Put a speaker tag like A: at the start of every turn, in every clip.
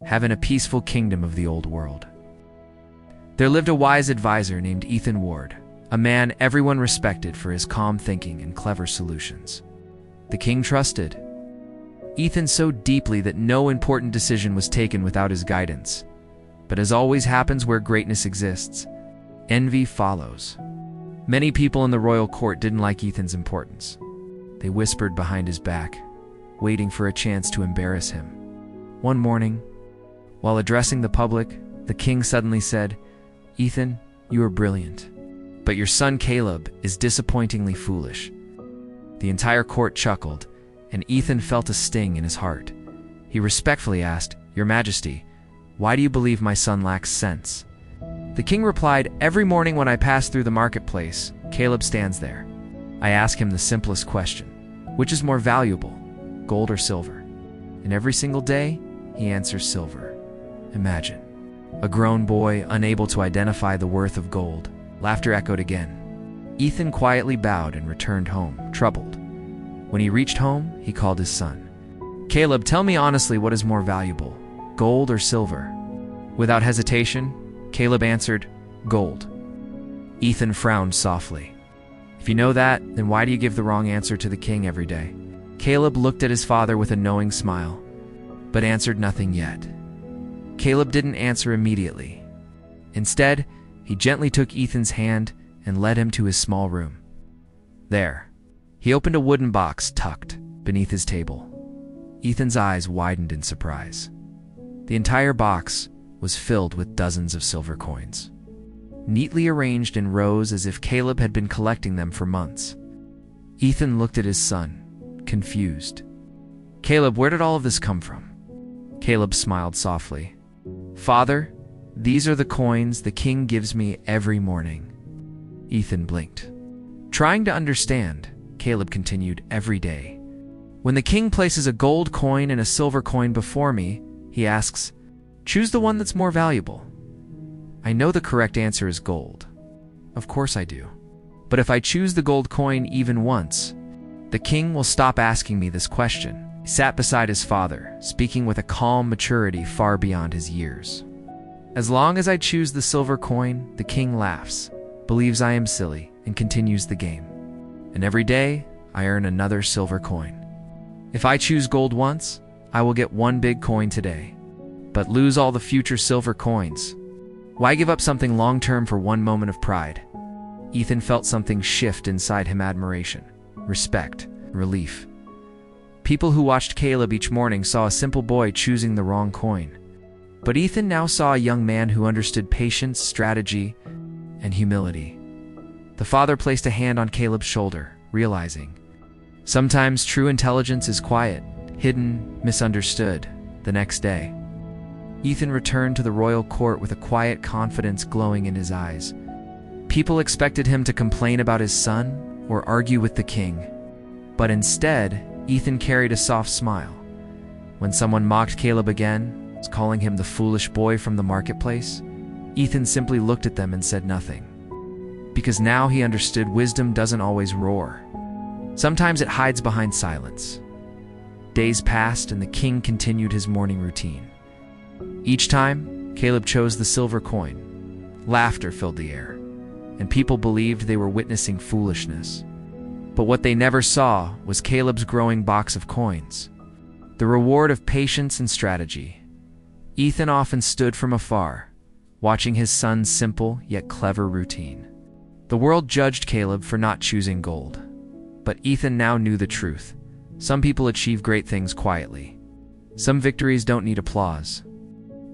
A: have in a peaceful kingdom of the old world. There lived a wise advisor named Ethan Ward, a man everyone respected for his calm thinking and clever solutions. The king trusted Ethan so deeply that no important decision was taken without his guidance. But as always happens where greatness exists, envy follows. Many people in the royal court didn't like Ethan's importance. They whispered behind his back, waiting for a chance to embarrass him. One morning, while addressing the public, the king suddenly said, "Ethan, you are brilliant, but your son Caleb is disappointingly foolish." The entire court chuckled, and Ethan felt a sting in his heart. He respectfully asked, "Your Majesty, why do you believe my son lacks sense?" The king replied, "Every morning when I pass through the marketplace, Caleb stands there. I ask him the simplest question, which is more valuable, gold or silver? And every single day, he answers silver." Imagine. A grown boy, unable to identify the worth of gold. Laughter echoed again. Ethan quietly bowed and returned home, troubled. When he reached home, he called his son. "Caleb, tell me honestly what is more valuable, gold or silver?" Without hesitation, Caleb answered, "Gold." Ethan frowned softly. "If you know that, then why do you give the wrong answer to the king every day?" Caleb looked at his father with a knowing smile, but answered nothing yet. Caleb didn't answer immediately. Instead, he gently took Ethan's hand and led him to his small room. There, he opened a wooden box tucked beneath his table. Ethan's eyes widened in surprise. The entire box was filled with dozens of silver coins, neatly arranged in rows as if Caleb had been collecting them for months. Ethan looked at his son, confused. "Caleb, where did all of this come from?" Caleb smiled softly. "Father, these are the coins the king gives me every morning." Ethan blinked. Trying to understand, Caleb continued, "Every day. When the king places a gold coin and a silver coin before me, he asks, 'Choose the one that's more valuable.' I know the correct answer is gold. Of course I do. But if I choose the gold coin even once, the king will stop asking me this question." He sat beside his father, speaking with a calm maturity far beyond his years. "As long as I choose the silver coin, the king laughs, believes I am silly, and continues the game. And every day, I earn another silver coin. If I choose gold once, I will get one big coin today, but lose all the future silver coins. Why give up something long-term for one moment of pride?" Ethan felt something shift inside him: admiration, respect, relief. People who watched Caleb each morning saw a simple boy choosing the wrong coin. But Ethan now saw a young man who understood patience, strategy, and humility. The father placed a hand on Caleb's shoulder, realizing, sometimes true intelligence is quiet, hidden, misunderstood. The next day, Ethan returned to the royal court with a quiet confidence glowing in his eyes. People expected him to complain about his son or argue with the king. But instead, Ethan carried a soft smile. When someone mocked Caleb again, calling him the foolish boy from the marketplace, Ethan simply looked at them and said nothing. Because now he understood wisdom doesn't always roar. Sometimes it hides behind silence. Days passed and the king continued his morning routine. Each time, Caleb chose the silver coin. Laughter filled the air, and people believed they were witnessing foolishness. But what they never saw was Caleb's growing box of coins, the reward of patience and strategy. Ethan often stood from afar, watching his son's simple yet clever routine. The world judged Caleb for not choosing gold, but Ethan now knew the truth. Some people achieve great things quietly. Some victories don't need applause.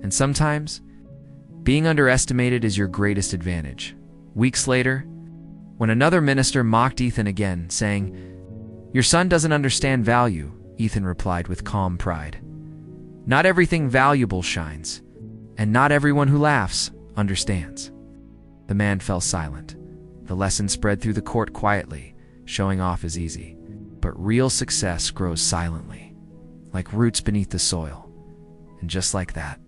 A: And sometimes, being underestimated is your greatest advantage. Weeks later, when another minister mocked Ethan again, saying, "Your son doesn't understand value," Ethan replied with calm pride. "Not everything valuable shines, and not everyone who laughs understands." The man fell silent. The lesson spread through the court quietly. Showing off is easy, but real success grows silently, like roots beneath the soil. And just like that,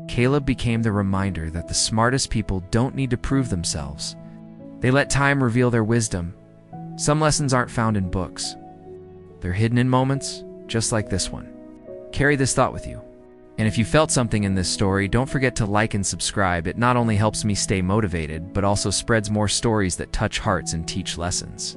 A: Caleb became the reminder that the smartest people don't need to prove themselves. They let time reveal their wisdom. Some lessons aren't found in books. They're hidden in moments, just like this one. Carry this thought with you. And if you felt something in this story, don't forget to like and subscribe. It not only helps me stay motivated, but also spreads more stories that touch hearts and teach lessons.